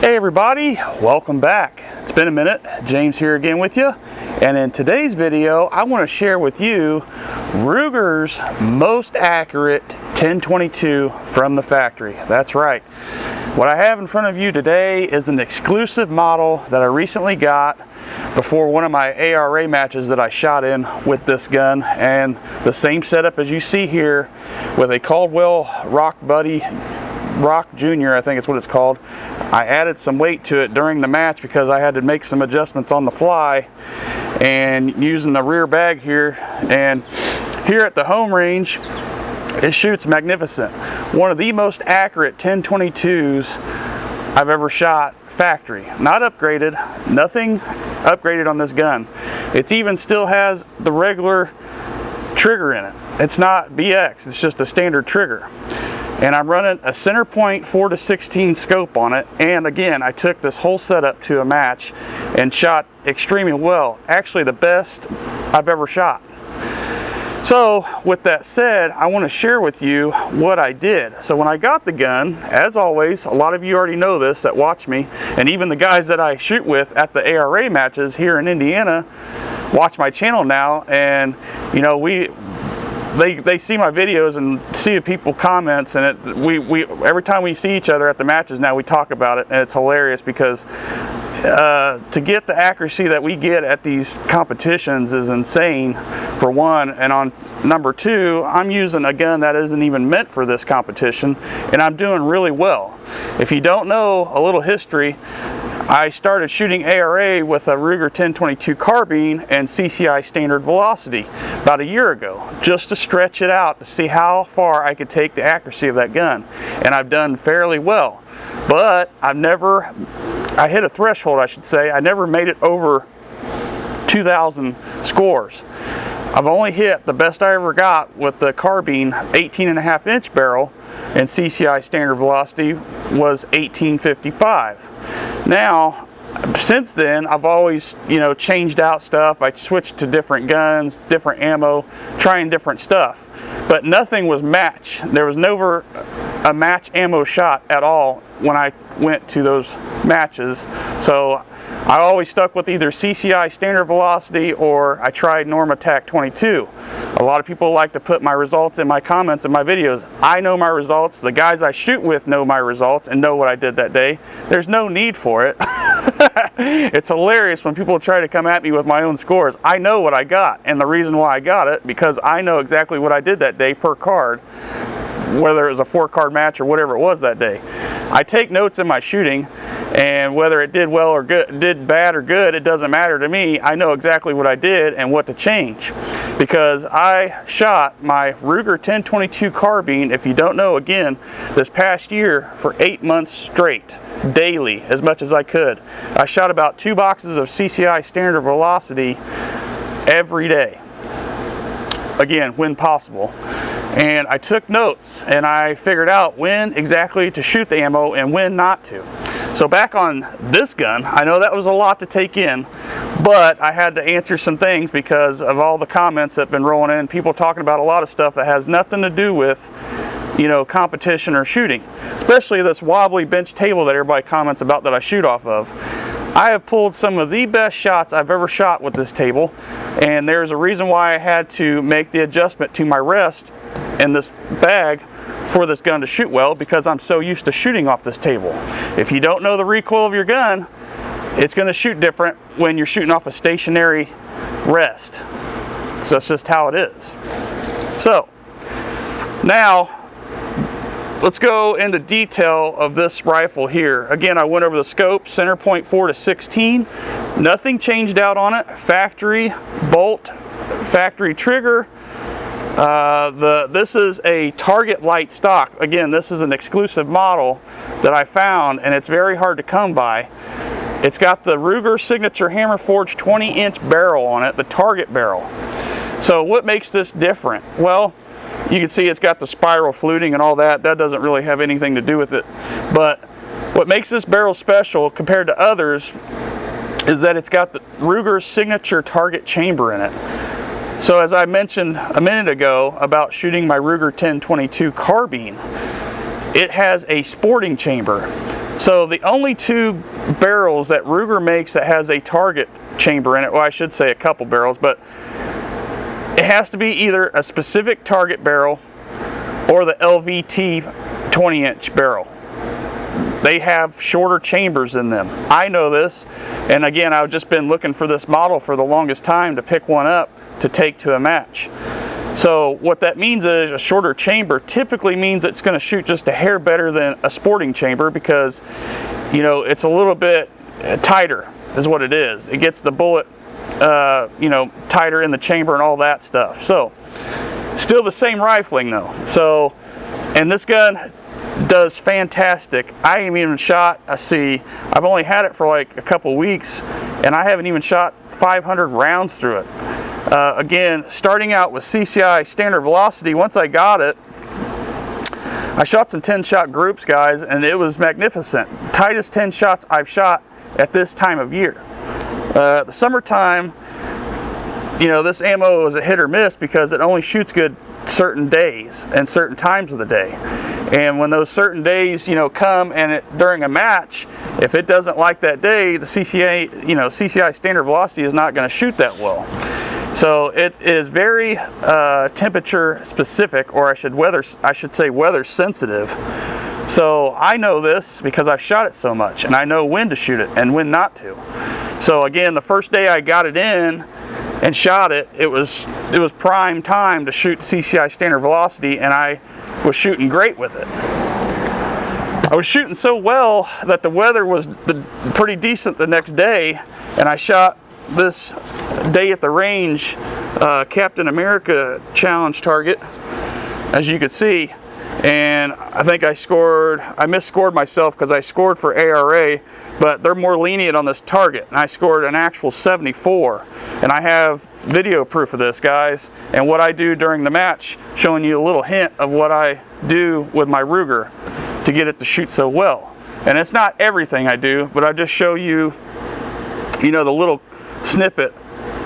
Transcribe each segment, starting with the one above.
Hey everybody, welcome back. It's been a minute. James here again with you. And in today's video, I want to share with you Ruger's most accurate 1022 from the factory. That's right. What I have in front of you today is an exclusive model that I recently got before one of my ARA matches that I shot in with this gun, and the same setup as you see here with a Caldwell Rock Jr., I think it's what it's called. I added some weight to it during the match because I had to make some adjustments on the fly, and using the rear bag here. And here at the home range, it shoots magnificent. One of the most accurate 1022s I've ever shot factory. Not upgraded, nothing upgraded on this gun. It even still has the regular trigger in it. It's not BX, it's just a standard trigger. And I'm running a center point 4-16 scope on it. And again, I took this whole setup to a match and shot extremely well. Actually, the best I've ever shot. So with that said, I want to share with you what I did. So when I got the gun, as always, a lot of you already know this that watch me, and even the guys that I shoot with at the ARA matches here in Indiana watch my channel now, and you know, they see my videos and see the people comments, and every time we see each other at the matches now, we talk about it, and it's hilarious because to get the accuracy that we get at these competitions is insane, for one, and on number two, I'm using a gun that isn't even meant for this competition, and I'm doing really well. If you don't know a little history, I started shooting ARA with a Ruger 1022 carbine and CCI standard velocity about a year ago, just to stretch it out to see how far I could take the accuracy of that gun, and I've done fairly well. But I hit a threshold, I should say. I never made it over 2,000 scores. I've only hit, the best I ever got with the carbine, 18.5-inch barrel, and CCI standard velocity was 1855. Now, since then, I've always, changed out stuff. I switched to different guns, different ammo, trying different stuff. But nothing was match. There was never a match ammo shot at all when I went to those matches. So I always stuck with either CCI standard velocity or I tried Norma Tac 22. A lot of people like to put my results in my comments in my videos. I know my results. The guys I shoot with know my results and know what I did that day. There's no need for it. It's hilarious when people try to come at me with my own scores. I know what I got, and the reason why I got it, because I know exactly what I did that day per card, whether it was a 4-card match or whatever it was that day. I take notes in my shooting, and whether it did well or good, did bad or good, it doesn't matter to me. I know exactly what I did and what to change, because I shot my Ruger 1022 carbine, if you don't know, again, this past year for 8 months straight, daily, as much as I could. I shot about 2 boxes of CCI standard velocity every day, again, when possible. And I took notes and I figured out when exactly to shoot the ammo and when not to. So back on this gun, I know that was a lot to take in, but I had to answer some things because of all the comments that have been rolling in, people talking about a lot of stuff that has nothing to do with, competition or shooting, especially this wobbly bench table that everybody comments about that I shoot off of. I have pulled some of the best shots I've ever shot with this table, and there's a reason why I had to make the adjustment to my rest in this bag for this gun to shoot well, because I'm so used to shooting off this table. If you don't know the recoil of your gun, it's going to shoot different when you're shooting off a stationary rest. So that's just how it is. So now let's go into detail of this rifle here. Again, I went over the scope, center point 4-16. Nothing changed out on it. Factory bolt, factory trigger. This is a Target light stock. Again, this is an exclusive model that I found, and it's very hard to come by. It's got the Ruger signature hammer forged 20-inch barrel on it, the Target barrel. So what makes this different? Well, you can see it's got the spiral fluting and all that. That doesn't really have anything to do with it. But what makes this barrel special compared to others is that it's got the Ruger's signature target chamber in it. So as I mentioned a minute ago about shooting my Ruger 1022 carbine, it has a sporting chamber. So the only two barrels that Ruger makes that has a target chamber in it, well, I should say a couple barrels, but it has to be either a specific target barrel or the LVT 20-inch barrel. They have shorter chambers in them. I know this, and again, I've just been looking for this model for the longest time to pick one up to take to a match. So what that means is a shorter chamber typically means it's going to shoot just a hair better than a sporting chamber, because, you know, it's a little bit tighter is what it is. It gets the bullet, you know, tighter in the chamber and all that stuff. So still the same rifling though. So, and this gun does fantastic. I haven't even shot I've only had it for like a couple weeks, and I haven't even shot 500 rounds through it. Again, starting out with CCI standard velocity, once I got it, I shot some 10-shot groups, guys, and it was magnificent. Tightest 10 shots I've shot at this time of year. The summertime, you know, this ammo is a hit or miss because it only shoots good certain days and certain times of the day. And when those certain days, you know, come and during a match, if it doesn't like that day, the CCI, you know, CCI standard velocity is not going to shoot that well. So it is very temperature specific, or I should say weather sensitive. So I know this because I've shot it so much, and I know when to shoot it and when not to. So again, the first day I got it in and shot it, it was prime time to shoot CCI standard velocity, and I was shooting great with it. I was shooting so well that the weather was pretty decent the next day, and I shot this day at the range Captain America challenge target, as you could see, and I think I misscored myself because I scored for ARA, but they're more lenient on this target, and I scored an actual 74, and I have video proof of this, guys, and what I do during the match, showing you a little hint of what I do with my Ruger to get it to shoot so well. And it's not everything I do, but I just show you, you know, the little snippet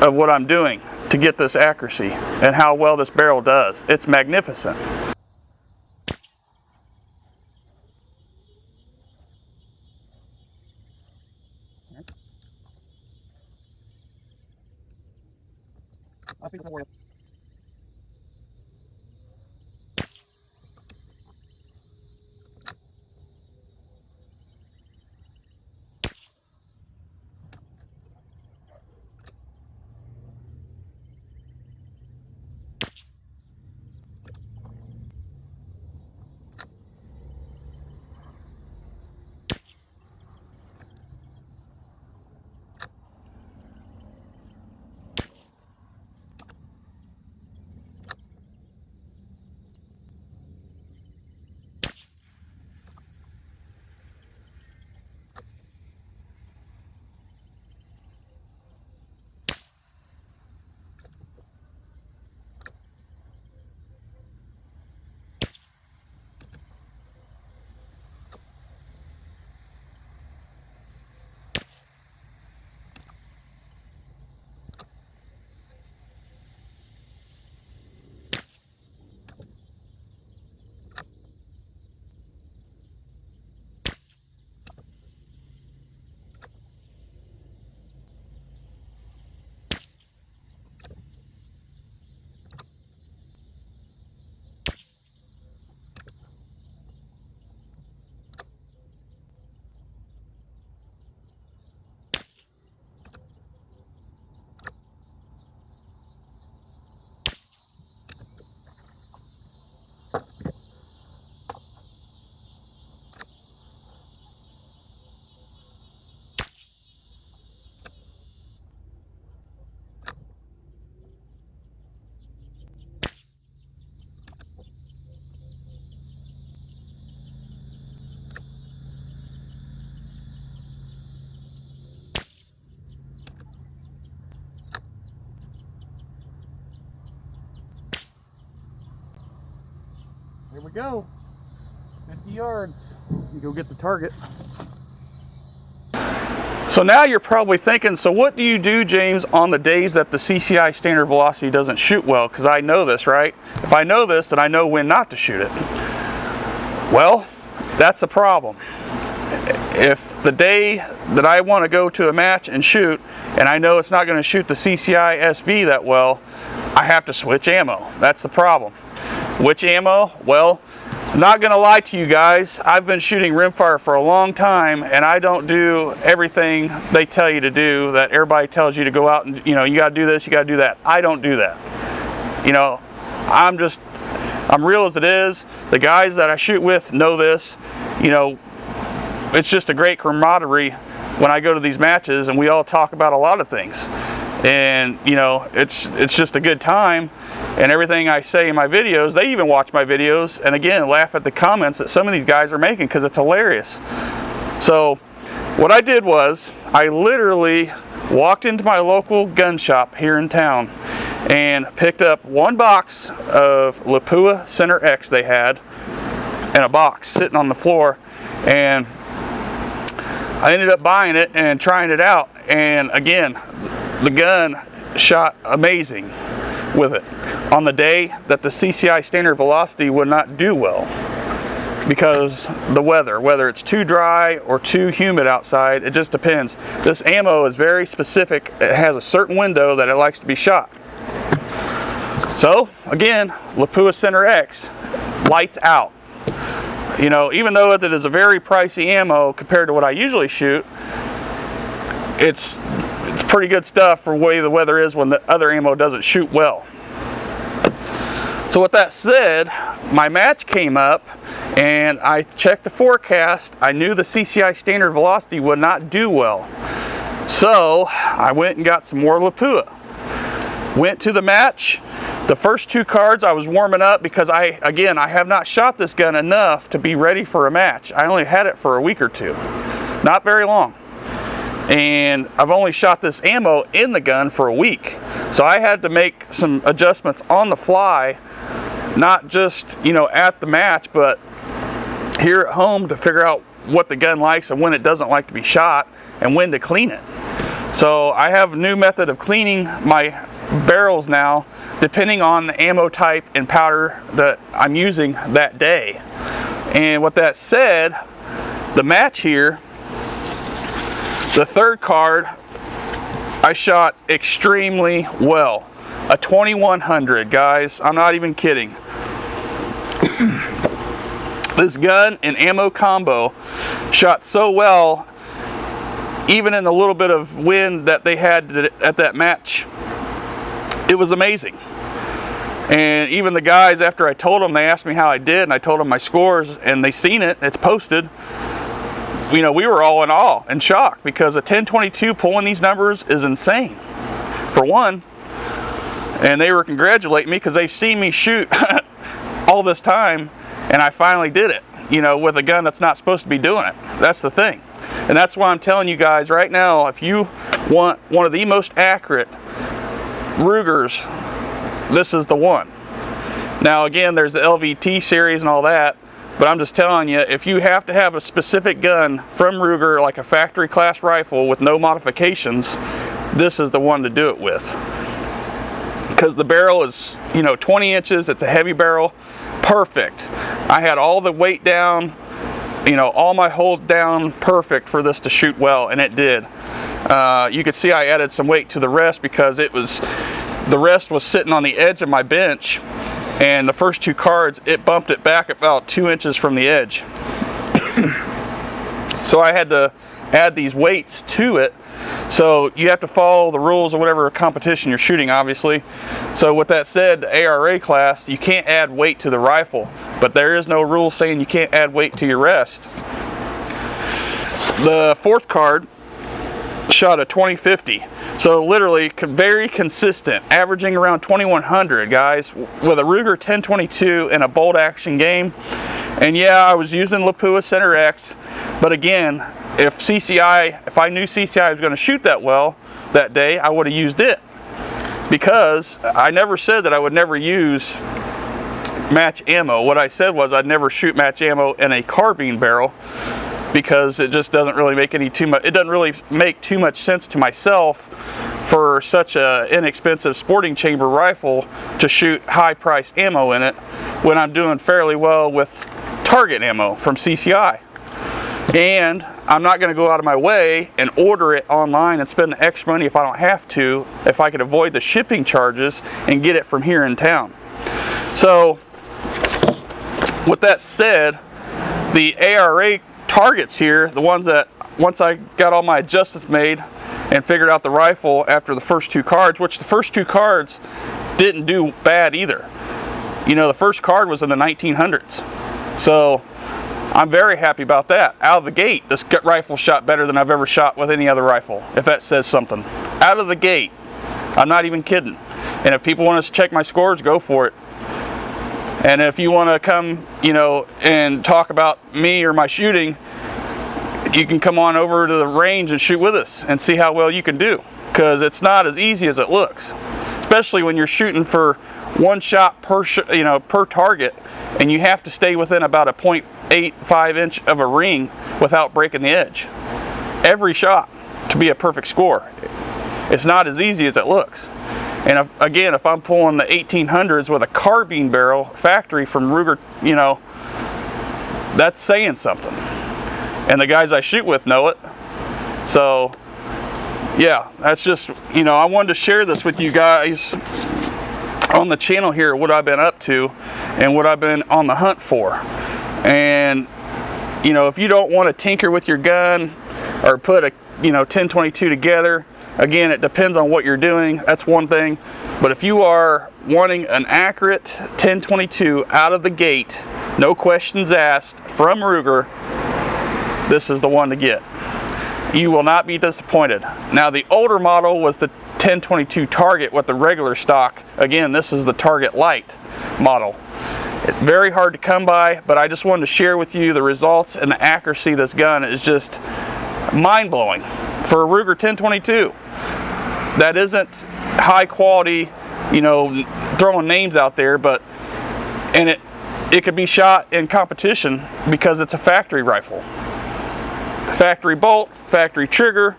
of what I'm doing to get this accuracy and how well this barrel does. It's magnificent. Here we go, 50 yards. You go get the target. So now you're probably thinking, so what do you do, James, on the days that the CCI standard velocity doesn't shoot well? Because I know this, right? If I know this, then I know when not to shoot it. Well, that's the problem. If the day that I want to go to a match and shoot, and I know it's not going to shoot the CCI SV that well, I have to switch ammo. That's the problem. Which ammo? Well, I'm not going to lie to you guys. I've been shooting rimfire for a long time, and I don't do everything they tell you to do, that everybody tells you to go out and, you got to do this, you got to do that. I don't do that. I'm real as it is. The guys that I shoot with know this. It's just a great camaraderie when I go to these matches, and we all talk about a lot of things. And it's just a good time. And everything I say in my videos, they even watch my videos and again laugh at the comments that some of these guys are making because it's hilarious. So what I did was I literally walked into my local gun shop here in town and picked up one box of Lapua Center X they had in a box sitting on the floor, and I ended up buying it and trying it out, and again the gun shot amazing with it on the day that the CCI standard velocity would not do well because the weather, whether it's too dry or too humid outside, it just depends. This ammo is very specific. It has a certain window that it likes to be shot. So again, Lapua Center X, lights out. Even though it is a very pricey ammo compared to what I usually shoot, it's pretty good stuff for the way the weather is when the other ammo doesn't shoot well. So with that said, my match came up and I checked the forecast. I knew the CCI standard velocity would not do well. So I went and got some more Lapua. Went to the match. The first two cards I was warming up because I have not shot this gun enough to be ready for a match. I only had it for a week or two. Not very long. And I've only shot this ammo in the gun for a week. So I had to make some adjustments on the fly, not just, at the match, but here at home to figure out what the gun likes and when it doesn't like to be shot and when to clean it. So I have a new method of cleaning my barrels now, depending on the ammo type and powder that I'm using that day. And with that said, the match here, the third card, I shot extremely well. A 2100, guys. I'm not even kidding. This gun and ammo combo shot so well, even in the little bit of wind that they had at that match. It was amazing. And even the guys, after I told them, they asked me how I did, and I told them my scores, and they seen it, it's posted. We were all in awe and shock because a 1022 pulling these numbers is insane, for one. And they were congratulating me because they've seen me shoot all this time, and I finally did it, with a gun that's not supposed to be doing it. That's the thing. And that's why I'm telling you guys right now, if you want one of the most accurate Rugers, this is the one. Now again, there's the LVT series and all that, but I'm just telling you, if you have to have a specific gun from Ruger, like a factory class rifle with no modifications, this is the one to do it with. Because the barrel is, 20 inches, it's a heavy barrel, perfect. I had all the weight down, all my holes down perfect for this to shoot well, and it did. You could see I added some weight to the rest because the rest was sitting on the edge of my bench, and the first two cards, it bumped it back about 2 inches from the edge. So I had to add these weights to it. So you have to follow the rules of whatever competition you're shooting, obviously. So with that said, the ARA class, you can't add weight to the rifle, but there is no rule saying you can't add weight to your rest. The fourth card shot a 2050. So literally very consistent, averaging around 2100, guys, with a Ruger 1022 in a bolt action game. And yeah, I was using Lapua Center X, but again, if I knew CCI was going to shoot that well that day, I would have used it. Because I never said that I would never use match ammo. What I said was I'd never shoot match ammo in a carbine barrel, because it just doesn't really make it doesn't really make too much sense to myself for such a inexpensive sporting chamber rifle to shoot high priced ammo in it when I'm doing fairly well with target ammo from CCI. And I'm not going to go out of my way and order it online and spend the extra money if I don't have to, if I could avoid the shipping charges and get it from here in town. So with that said, the ARA targets here, the ones that once I got all my adjustments made and figured out the rifle after the first 2 cards, which the first 2 cards didn't do bad either. You know, the first card was in the 1900s. So I'm very happy about that. Out of the gate, this rifle shot better than I've ever shot with any other rifle, if that says something. Out of the gate. I'm not even kidding. And if people want us to check my scores, go for it. And if you want to come, you know, and talk about me or my shooting, you can come on over to the range and shoot with us and see how well you can do. Because it's not as easy as it looks. Especially when you're shooting for 1 shot per target, and you have to stay within about a 0.85 inch of a ring without breaking the edge. Every shot to be a perfect score. It's not as easy as it looks. And again, if I'm pulling the 1800s with a carbine barrel factory from Ruger, you know, that's saying something. And the guys I shoot with know it. So yeah, that's just, you know, I wanted to share this with you guys on the channel here, what I've been up to and what I've been on the hunt for. And you know, if you don't want to tinker with your gun or put a, you know, 1022 together, again, it depends on what you're doing. That's one thing. But if you are wanting an accurate 1022 out of the gate, no questions asked, from Ruger, this is the one to get. You will not be disappointed. Now, the older model was the 1022 Target with the regular stock. Again, this is the Target Light model. It's very hard to come by, but I just wanted to share with you the results, and the accuracy of this gun is just mind-blowing for a Ruger 1022. That isn't high quality, you know, throwing names out there, but and it could be shot in competition because it's a factory rifle. Factory bolt, factory trigger,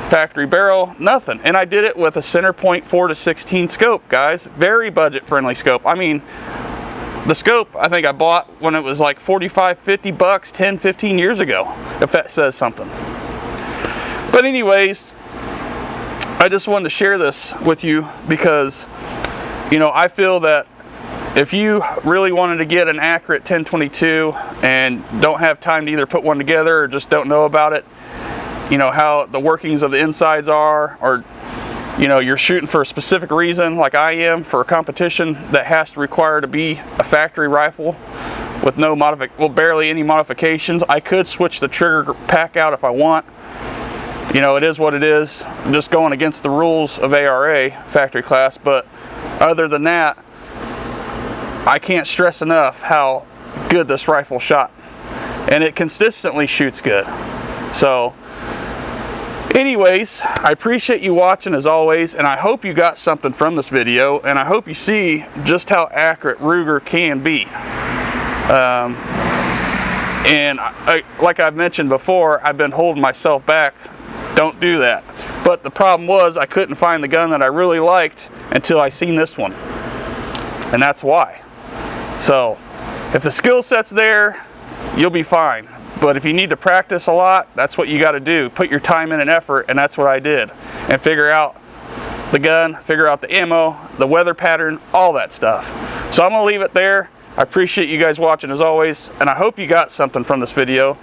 factory barrel, nothing. And I did it with a center point 4-16 scope, guys. Very budget friendly scope. I mean, the scope I think I bought when it was like 45, 50 bucks 10, 15 years ago, if that says something. But anyways, I just wanted to share this with you because, you know, I feel that if you really wanted to get an accurate 1022 and don't have time to either put one together or just don't know about it, you know, how the workings of the insides are, or, you know, you're shooting for a specific reason like I am for a competition that has to require to be a factory rifle with no barely any modifications. I could switch the trigger pack out if I want. You know, it is what it is. I'm just going against the rules of ARA factory class, but other than that, I can't stress enough how good this rifle shot, and it consistently shoots good. So anyways, I appreciate you watching as always, and I hope you got something from this video, and I hope you see just how accurate Ruger can be. And like I've mentioned before, I've been holding myself back. Don't do that. But the problem was I couldn't find the gun that I really liked until I seen this one, and that's why. So if the skill set's there, you'll be fine. But if you need to practice a lot, that's what you got to do. Put your time in and effort, and that's what I did. And figure out the gun, figure out the ammo, the weather pattern, all that stuff. So I'm going to leave it there. I appreciate you guys watching as always, and I hope you got something from this video.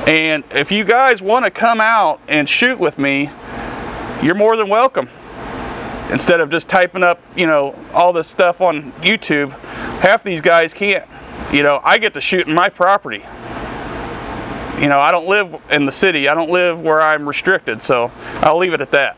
And if you guys want to come out and shoot with me, you're more than welcome. Instead of just typing up, you know, all this stuff on YouTube, half these guys can't. You know, I get to shoot in my property. You know, I don't live in the city. I don't live where I'm restricted, so I'll leave it at that.